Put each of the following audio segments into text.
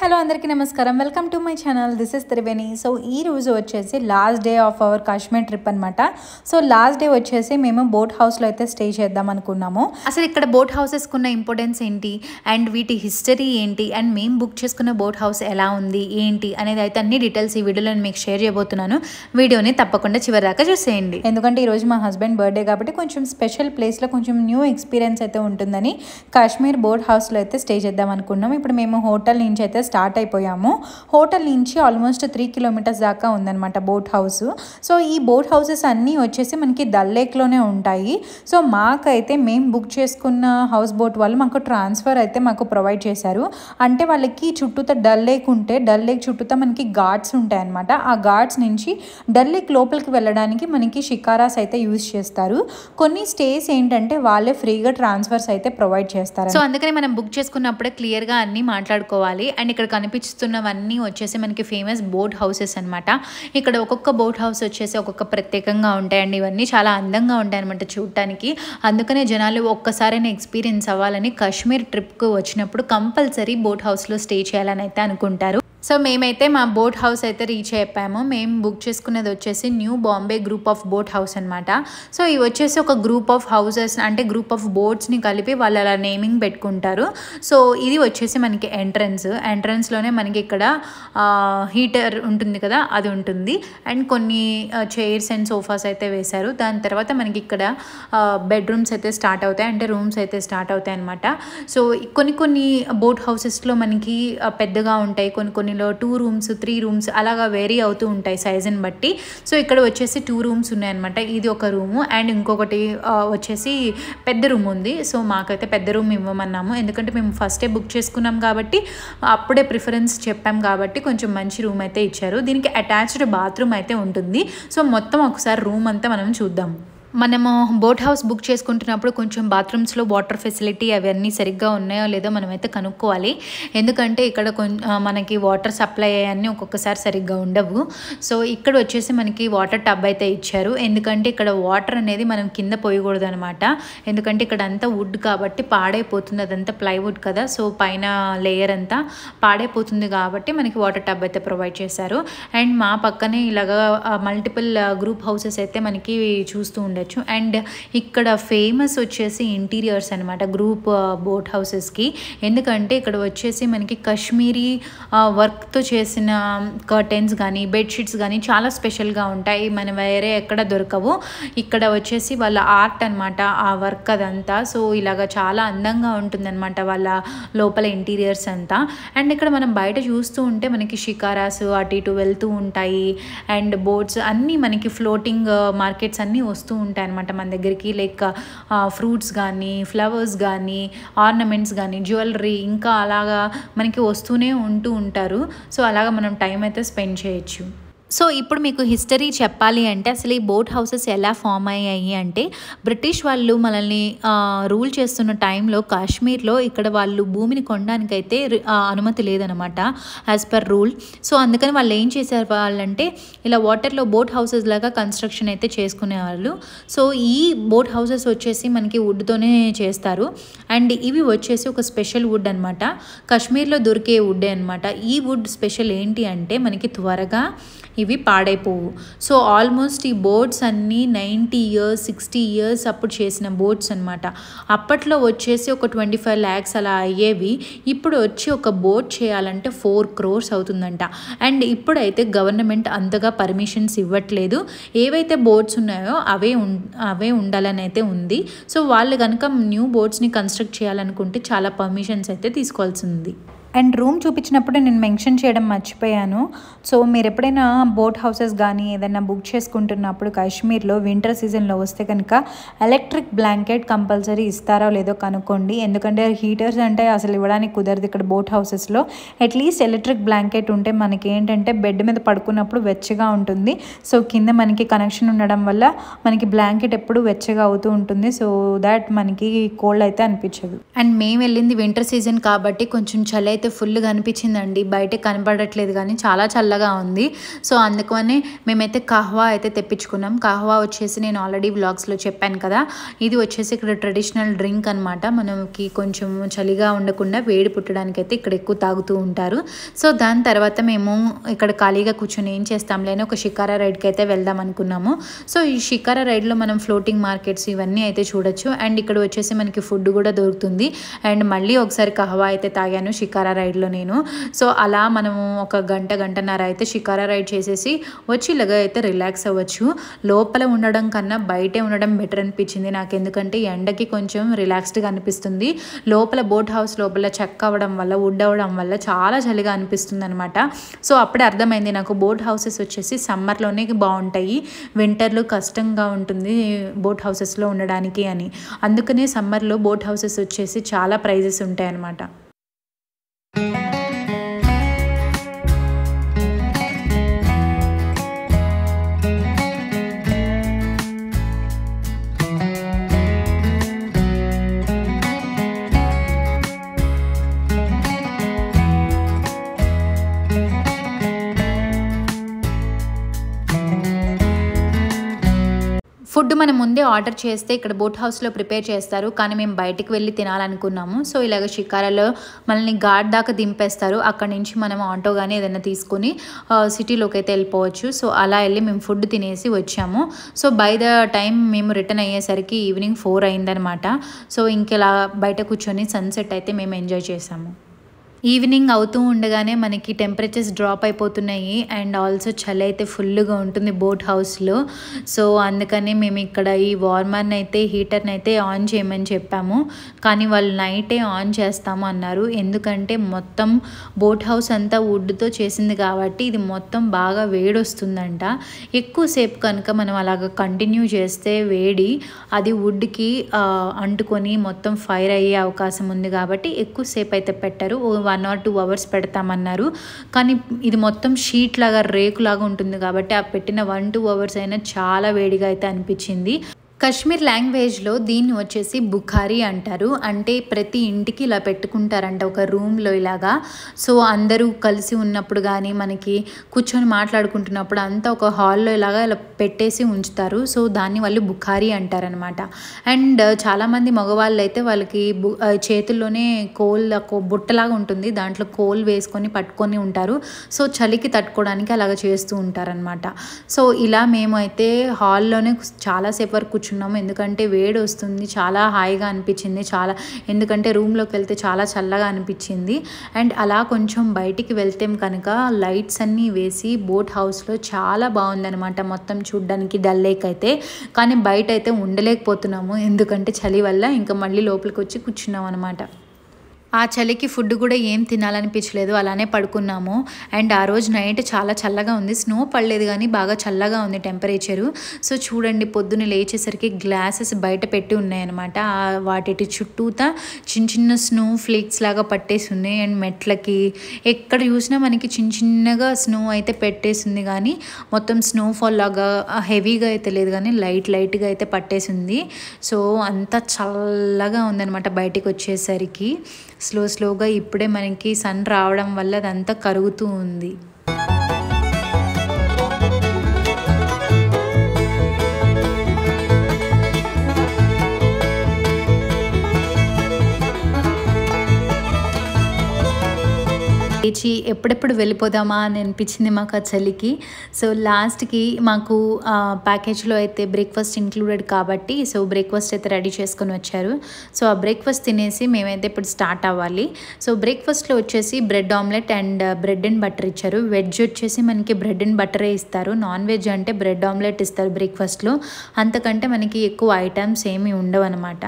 Hello అందరికీ నమస్కారం. Welcome to my channel. This is Triveni. So ఈ రోజు వచ్చేసి last day of our Kashmir trip అనమాట. సో లాస్ట్ డే వచ్చేసి మేము బోట్ హౌస్లో అయితే స్టే చేద్దాం అనుకున్నాము. అసలు ఇక్కడ బోట్ హౌసెస్కి ఉన్న ఇంపార్టెన్స్ ఏంటి అండ్ వీటి హిస్టరీ ఏంటి అండ్ మేము బుక్ చేసుకున్న బోట్ హౌస్ ఎలా ఉంది ఏంటి అనేది అయితే అన్ని డీటెయిల్స్ ఈ వీడియోలో నేను మీకు షేర్ చేయబోతున్నాను. వీడియోని తప్పకుండా చివరి దాకా చూసేయండి. ఎందుకంటే ఈరోజు మా హస్బెండ్ బర్త్డే కాబట్టి కొంచెం స్పెషల్ ప్లేస్లో కొంచెం న్యూ ఎక్స్పీరియన్స్ అయితే ఉంటుందని కాశ్మీర్ బోట్ హౌస్లో అయితే స్టే చేద్దాం అనుకున్నాం. ఇప్పుడు మేము హోటల్ నుంచి అయితే స్టార్ట్ అయిపోయాము. హోటల్ నుంచి ఆల్మోస్ట్ 3 కిలోమీటర్స్ దాకా ఉందన్నమాట బోట్ హౌస్. సో ఈ బోట్ హౌసెస్ అన్నీ వచ్చేసి మనకి డల్ లేక్లోనే ఉంటాయి. సో మాకైతే మేము బుక్ చేసుకున్న హౌస్ బోట్ వాళ్ళు మాకు ట్రాన్స్ఫర్ అయితే మాకు ప్రొవైడ్ చేశారు. అంటే వాళ్ళకి చుట్టూతా డల్ లేక్ ఉంటే డల్ లేక్ చుట్టూతా మనకి ఘాట్స్ ఉంటాయి అన్నమాట. ఆ ఘాట్స్ నుంచి డల్ లేక్ లోపలికి వెళ్ళడానికి మనకి షికారాస్ అయితే యూజ్ చేస్తారు. కొన్ని స్టేస్ ఏంటంటే వాళ్ళే ఫ్రీగా ట్రాన్స్ఫర్స్ అయితే ప్రొవైడ్ చేస్తారు. సో అందుకని మనం బుక్ చేసుకున్నప్పుడే క్లియర్గా అన్నీ మాట్లాడుకోవాలి. అండ్ ఇక్కడ కనిపిస్తున్నవన్నీ వచ్చేసి మనకి ఫేమస్ బోట్ హౌసెస్ అనమాట. ఇక్కడ ఒక్కొక్క బోట్ హౌస్ వచ్చేసి ఒక్కొక్క ప్రత్యేకంగా ఉంటాయండి. ఇవన్నీ చాలా అందంగా ఉంటాయి అనమాట చూడటానికి. అందుకనే జనాలు ఒక్కసారైనా ఎక్స్పీరియన్స్ అవ్వాలని కాశ్మీర్ ట్రిప్కు వచ్చినప్పుడు కంపల్సరీ బోట్ హౌస్లో స్టే చేయాలని అయితే అనుకుంటారు. సో మేమైతే మా బోట్ హౌస్ అయితే రీచ్ అయిపోయాము. మేము బుక్ చేసుకునేది వచ్చేసి new Bombay group of boat house అనమాట. సో ఇవి వచ్చేసి ఒక గ్రూప్ ఆఫ్ హౌసెస్ అంటే గ్రూప్ ఆఫ్ బోట్స్ని కలిపి వాళ్ళు అలా నేమింగ్ పెట్టుకుంటారు. సో ఇది వచ్చేసి మనకి ఎంట్రన్స్లోనే మనకి ఇక్కడ హీటర్ ఉంటుంది కదా, అది ఉంటుంది. అండ్ కొన్ని చైర్స్ అండ్ సోఫాస్ అయితే వేశారు. దాని తర్వాత మనకి ఇక్కడ బెడ్రూమ్స్ అయితే స్టార్ట్ అవుతాయి, అంటే రూమ్స్ అయితే స్టార్ట్ అవుతాయి అనమాట. సో కొన్ని బోట్ హౌసెస్లో మనకి పెద్దగా ఉంటాయి, కొన్నిలో 2 రూమ్స్ 3 రూమ్స్ అలాగా వేరీ అవుతూ ఉంటాయి సైజుని బట్టి. సో ఇక్కడ వచ్చేసి 2 రూమ్స్ ఉన్నాయన్నమాట. ఇది ఒక రూము అండ్ ఇంకొకటి వచ్చేసి పెద్ద రూమ్ ఉంది. సో మాకైతే పెద్ద రూమ్ ఇవ్వమన్నాము, ఎందుకంటే మేము ఫస్టే బుక్ చేసుకున్నాం కాబట్టి అప్పుడే ప్రిఫరెన్స్ చెప్పాం కాబట్టి కొంచెం మంచి రూమ్ అయితే ఇచ్చారు. దీనికి అటాచ్డ్ బాత్రూమ్ అయితే ఉంటుంది. సో మొత్తం ఒకసారి రూమ్ అంతా మనం చూద్దాం. మనము బోట్ హౌస్ బుక్ చేసుకుంటున్నప్పుడు కొంచెం బాత్రూమ్స్లో వాటర్ ఫెసిలిటీ అవన్నీ సరిగ్గా ఉన్నాయో లేదో మనమైతే కనుక్కోవాలి. ఎందుకంటే ఇక్కడ మనకి వాటర్ సప్లై అన్నీ ఒక్కొక్కసారి సరిగ్గా ఉండవు. సో ఇక్కడ వచ్చేసి మనకి వాటర్ టబ్ అయితే ఇచ్చారు. ఎందుకంటే ఇక్కడ వాటర్ అనేది మనం కింద పోయకూడదు అనమాట. ఎందుకంటే ఇక్కడ అంతా వుడ్ కాబట్టి పాడైపోతుంది, అదంతా ప్లైవుడ్ కదా. సో పైన లేయర్ అంతా పాడైపోతుంది కాబట్టి మనకి వాటర్ టబ్ అయితే ప్రొవైడ్ చేశారు. అండ్ మా పక్కనే ఇలాగా మల్టిపుల్ గ్రూప్ హౌసెస్ అయితే మనకి చూస్తూ ఉండే. అండ్ ఇక్కడ ఫేమస్ వచ్చేసి ఇంటీరియర్స్ అనమాట గ్రూప్ బోట్ హౌసెస్కి. ఎందుకంటే ఇక్కడ వచ్చేసి మనకి కాశ్మీరీ వర్క్తో చేసిన కర్టెన్స్ కానీ బెడ్షీట్స్ కానీ చాలా స్పెషల్గా ఉంటాయి, మన వేరే ఎక్కడ దొరకవు. ఇక్కడ వచ్చేసి వాళ్ళ ఆర్ట్ అనమాట ఆ వర్క్ అదంతా. సో ఇలాగ చాలా అందంగా ఉంటుందన్నమాట వాళ్ళ లోపల ఇంటీరియర్స్ అంతా. అండ్ ఇక్కడ మనం బయట చూస్తూ ఉంటే మనకి షికారాస్ అటు ఇటు వెళ్తూ ఉంటాయి అండ్ బోట్స్ అన్నీ మనకి ఫ్లోటింగ్ మార్కెట్స్ అన్నీ వస్తూ ఉంటాయి అనమాట మన దగ్గరికి. లైక్ ఫ్రూట్స్ కానీ ఫ్లవర్స్ కానీ ఆర్నమెంట్స్ కానీ జ్యువెలరీ ఇంకా అలాగా మనకి వస్తూనే ఉంటారు. సో అలాగా మనం టైం అయితే స్పెండ్ చేయొచ్చు. సో ఇప్పుడు మీకు హిస్టరీ చెప్పాలి అంటే అసలు ఈ బోట్ హౌసెస్ ఎలా ఫామ్ అయ్యాయి అంటే బ్రిటిష్ వాళ్ళు మనల్ని రూల్ చేస్తున్న టైంలో కాశ్మీర్లో ఇక్కడ వాళ్ళు భూమిని కొనడానికైతే అనుమతి లేదనమాట యాజ్ పర్ రూల్. సో అందుకని వాళ్ళు ఏం చేశారు వాళ్ళంటే ఇలా వాటర్లో బోట్ హౌసెస్ లాగా కన్స్ట్రక్షన్ అయితే చేసుకునేవాళ్ళు. సో ఈ బోట్ హౌసెస్ వచ్చేసి మనకి వుడ్తోనే చేస్తారు. అండ్ ఇవి వచ్చేసి ఒక స్పెషల్ వుడ్ అనమాట, కాశ్మీర్లో దొరికే వుడ్డే అనమాట. ఈ వుడ్ స్పెషల్ ఏంటి అంటే మనకి త్వరగా ఇవి పాడైపోవు. సో ఆల్మోస్ట్ ఈ బోట్స్ అన్నీ 90 years 60 years అప్పుడు చేసిన బోట్స్ అనమాట. అప్పట్లో వచ్చేసి ఒక 25 lakhs అలా అయ్యేవి. ఇప్పుడు వచ్చి ఒక బోట్ చేయాలంటే 4 crores అవుతుందంట. అండ్ ఇప్పుడైతే గవర్నమెంట్ అంతగా పర్మిషన్స్ ఇవ్వట్లేదు. ఏవైతే బోట్స్ ఉన్నాయో అవే ఉండాలని అయితే ఉంది. సో వాళ్ళు కనుక న్యూ బోట్స్ని కన్స్ట్రక్ట్ చేయాలనుకుంటే చాలా పర్మిషన్స్ అయితే తీసుకోవాల్సి ఉంది. అండ్ రూమ్ చూపించినప్పుడు నేను మెన్షన్ చేయడం మర్చిపోయాను. సో మీరు ఎప్పుడైనా బోట్ హౌసెస్ కానీ ఏదైనా బుక్ చేసుకుంటున్నప్పుడు కాశ్మీర్లో వింటర్ సీజన్లో వస్తే కనుక ఎలక్ట్రిక్ బ్లాంకెట్ కంపల్సరీ ఇస్తారో లేదో కనుక్కోండి. ఎందుకంటే హీటర్స్ అంటే అసలు ఇవ్వడానికి కుదరదు ఇక్కడ బోట్ హౌసెస్లో. అట్లీస్ట్ ఎలక్ట్రిక్ బ్లాంకెట్ ఉంటే మనకి ఏంటంటే బెడ్ మీద పడుకున్నప్పుడు వెచ్చగా ఉంటుంది. సో కింద మనకి కనెక్షన్ ఉండడం వల్ల మనకి బ్లాంకెట్ ఎప్పుడు వెచ్చగా అవుతూ ఉంటుంది. సో దాట్ మనకి కోల్డ్ అయితే అనిపించదు. అండ్ మేము వెళ్ళింది వింటర్ సీజన్ కాబట్టి కొంచెం చలి అయితే ఫుల్గా అనిపించిందండి. బయట కనపడట్లేదు కానీ చాలా చల్లగా ఉంది. సో అందుకనే మేమైతే కహ్వా అయితే తెప్పించుకున్నాం. కహ్వా వచ్చేసి నేను ఆల్రెడీ వ్లాగ్స్లో చెప్పాను కదా, ఇది వచ్చేసి ఇక్కడ ట్రెడిషనల్ డ్రింక్ అనమాట. మనకి కొంచెం చలిగా ఉండకుండా వేడి పుట్టడానికి అయితే ఇక్కడ ఎక్కువ తాగుతూ ఉంటారు. సో దాని తర్వాత మేము ఇక్కడ ఖాళీగా కూర్చొని ఏం చేస్తాంలే అని ఒక షికారా రైడ్కి అయితే వెళ్దాం అనుకున్నాము. సో ఈ షికారా రైడ్లో మనం ఫ్లోటింగ్ మార్కెట్స్ ఇవన్నీ అయితే చూడొచ్చు. అండ్ ఇక్కడ వచ్చేసి మనకి ఫుడ్ కూడా దొరుకుతుంది. అండ్ మళ్ళీ ఒకసారి కహ్వా అయితే తాగాను షికారా రైడ్లో నేను. సో అలా మనము ఒక గంటన్నర అయితే షికారా రైడ్ చేసేసి వచ్చి ఇలాగ అయితే రిలాక్స్ అవ్వచ్చు. లోపల ఉండడం కన్నా బయటే ఉండడం బెటర్ అనిపించింది నాకు. ఎందుకంటే ఎండకి కొంచెం రిలాక్స్డ్గా అనిపిస్తుంది. లోపల బోట్ హౌస్ లోపల చెక్క అవ్వడం వల్ల, వుడ్ అవ్వడం వల్ల చాలా చలిగా అనిపిస్తుంది అనమాట. సో అప్పుడే అర్థమైంది నాకు బోట్ హౌసెస్ వచ్చేసి సమ్మర్లోనే బాగుంటాయి, వింటర్లో కష్టంగా ఉంటుంది బోట్ హౌసెస్లో ఉండడానికి అని. అందుకనే సమ్మర్లో బోట్ హౌసెస్ వచ్చేసి చాలా ప్రైజెస్ ఉంటాయి అన్నమాట. ఫుడ్ మనం ముందే ఆర్డర్ చేస్తే ఇక్కడ బోట్ హౌస్లో ప్రిపేర్ చేస్తారు, కానీ మేము బయటికి వెళ్ళి తినాలనుకున్నాము. సో ఇలాగ షికారాలో మనల్ని ఘాట్ దాకా దింపేస్తారు. అక్కడి నుంచి మనం ఆటో కానీ ఏదైనా తీసుకొని సిటీలోకి అయితే వెళ్ళిపోవచ్చు. సో అలా వెళ్ళి మేము ఫుడ్ తినేసి వచ్చాము. సో బై ద టైం మేము రిటర్న్ అయ్యేసరికి ఈవినింగ్ 4 అయిందనమాట. సో ఇంకెలా బయట కూర్చొని సన్సెట్ అయితే మేము ఎంజాయ్ చేసాము. ఈవినింగ్ అవుతూ ఉండగానే మనకి టెంపరేచర్స్ డ్రాప్ అయిపోతున్నాయి. అండ్ ఆల్సో చలి అయితే ఫుల్గా ఉంటుంది బోట్ హౌస్లో. సో అందుకని మేము ఇక్కడ ఈ వార్మర్ని అయితే హీటర్ని అయితే ఆన్ చేయమని చెప్పాము, కానీ వాళ్ళు నైటే ఆన్ చేస్తాము అన్నారు. ఎందుకంటే మొత్తం బోట్ హౌస్ అంతా వుడ్తో చేసింది కాబట్టి ఇది మొత్తం బాగా వేడి వస్తుందంట. ఎక్కువసేపు కనుక మనం అలాగ కంటిన్యూ చేస్తే వేడి అది వుడ్కి అంటుకొని మొత్తం ఫైర్ అయ్యే అవకాశం ఉంది కాబట్టి ఎక్కువసేపు అయితే పెట్టరు, 1 or 2 hours పెడతామన్నారు. కానీ ఇది మొత్తం షీట్ లాగా రేకులాగా ఉంటుంది కాబట్టి ఆ పెట్టిన 1-2 hours అయినా చాలా వేడిగా అయితే అనిపించింది. కశ్మీర్ లాంగ్వేజ్లో దీన్ని వచ్చేసి బుఖారీ అంటారు. అంటే ప్రతి ఇంటికి ఇలా పెట్టుకుంటారంట ఒక రూమ్లో ఇలాగా. సో అందరూ కలిసి ఉన్నప్పుడు కానీ మనకి కూర్చొని మాట్లాడుకుంటున్నప్పుడు అంతా ఒక హాల్లో ఇలాగా ఇలా పెట్టేసి ఉంచుతారు. సో దాన్ని వాళ్ళు బుఖారీ అంటారనమాట. అండ్ చాలామంది మగవాళ్ళు అయితే వాళ్ళకి చేతుల్లోనే బుట్టలాగా ఉంటుంది, దాంట్లో కోల్ వేసుకొని పట్టుకొని ఉంటారు. సో చలికి తట్టుకోవడానికి అలాగ చేస్తూ ఉంటారనమాట. సో ఇలా మేము అయితే హాల్లోనే చాలాసేపు వరకు కూర్చున్నాము. ఎందుకంటే వేడి వస్తుంది, చాలా హాయిగా అనిపించింది. ఎందుకంటే రూమ్లోకి వెళ్తే చాలా చల్లగా అనిపించింది. అండ్ అలా కొంచెం బయటికి వెళ్తే కనుక లైట్స్ అన్నీ వేసి బోట్ హౌస్లో చాలా బాగుందనమాట మొత్తం చూడ్డానికి డల్ లేక్ అయితే. కానీ బయట అయితే ఉండలేకపోతున్నాము ఎందుకంటే చలి వల్ల. ఇంకా మళ్ళీ లోపలికి వచ్చి కూర్చున్నాం అనమాట. ఆ చలికి ఫుడ్ కూడా ఏం తినాలనిపించలేదు, అలానే పడుకున్నాము. అండ్ ఆ రోజు నైట్ చాలా చల్లగా ఉంది, స్నో పడలేదు కానీ బాగా చల్లగా ఉంది టెంపరేచరు. సో చూడండి పొద్దున్న లేచేసరికి గ్లాసెస్ బయట పెట్టి ఉన్నాయన్నమాట. వాటి చుట్టూతా చిన్న స్నో ఫ్లేక్స్ లాగా పట్టేసి ఉన్నాయి. అండ్ మెట్లకి ఎక్కడ చూసినా మనకి చిన్నగా స్నో అయితే పెట్టేసింది, కానీ మొత్తం స్నోఫాల్ లాగా హెవీగా అయితే లేదు, కానీ లైట్గా అయితే పట్టేసింది. సో అంతా చల్లగా ఉందన్నమాట బయటికి వచ్చేసరికి. స్లోగా ఇప్పుడే మనకి సన్ రావడం వల్ల అదంతా కరుగుతూ ఉంది. లేచి ఎప్పుడెప్పుడు వెళ్ళిపోదామా అని అనిపించింది మాకు ఆ చలికి. సో లాస్ట్కి మాకు ప్యాకేజ్లో అయితే బ్రేక్ఫాస్ట్ ఇంక్లూడెడ్ కాబట్టి సో బ్రేక్ఫాస్ట్ అయితే రెడీ చేసుకొని వచ్చారు. సో ఆ బ్రేక్ఫాస్ట్ తినేసి మేమైతే ఇప్పుడు స్టార్ట్ అవ్వాలి. సో బ్రేక్ఫాస్ట్లో వచ్చేసి bread omelette and bread and butter ఇచ్చారు. వెజ్ వచ్చేసి మనకి బ్రెడ్ అండ్ బటరే ఇస్తారు, నాన్ వెజ్ అంటే బ్రెడ్ ఆమ్లెట్ ఇస్తారు బ్రేక్ఫాస్ట్లో. అంతకంటే మనకి ఎక్కువ ఐటమ్స్ ఏమీ ఉండవు అనమాట.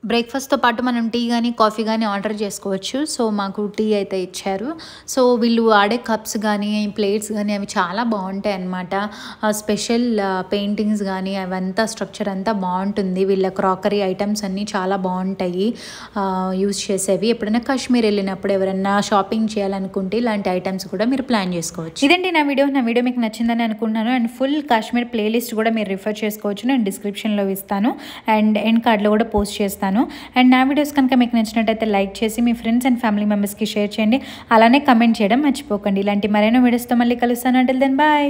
బ్రేక్ఫాస్ట్తో పాటు మనం టీ కానీ కాఫీ కానీ ఆర్డర్ చేసుకోవచ్చు. సో మాకు టీ అయితే ఇచ్చారు. సో వీళ్ళు వాడే కప్స్ కానీ ప్లేట్స్ కానీ అవి చాలా బాగుంటాయి అన్నమాట. స్పెషల్ పెయింటింగ్స్ కానీ అవంతా స్ట్రక్చర్ అంతా బాగుంటుంది. వీళ్ళ క్రాకరీ ఐటమ్స్ అన్నీ చాలా బాగుంటాయి యూజ్ చేసేవి. ఎప్పుడైనా కాశ్మీర్ వెళ్ళినప్పుడు ఎవరైనా షాపింగ్ చేయాలనుకుంటే ఇలాంటి ఐటమ్స్ కూడా మీరు ప్లాన్ చేసుకోవచ్చు. ఇదండి నా వీడియో మీకు నచ్చిందని అనుకుంటున్నాను. అండ్ ఫుల్ కాశ్మీర్ ప్లేలిస్ట్ కూడా మీరు రిఫర్ చేసుకోవచ్చు, నేను డిస్క్రిప్షన్లో ఇస్తాను అండ్ ఎండ్ కార్డ్లో కూడా పోస్ట్ చేస్తాను. చేస్తాను. అండ్ నా వీడియోస్ కనుక మీకు నచ్చినట్టయితే లైక్ చేసి మీ ఫ్రెండ్స్ అండ్ ఫ్యామిలీ మెంబర్స్కి షేర్ చేయండి. అలానే కమెంట్ చేయడం మర్చిపోకండి. ఇలాంటి మరెన్నో వీడియోస్తో మళ్ళీ కలుస్తాను. Until then bye.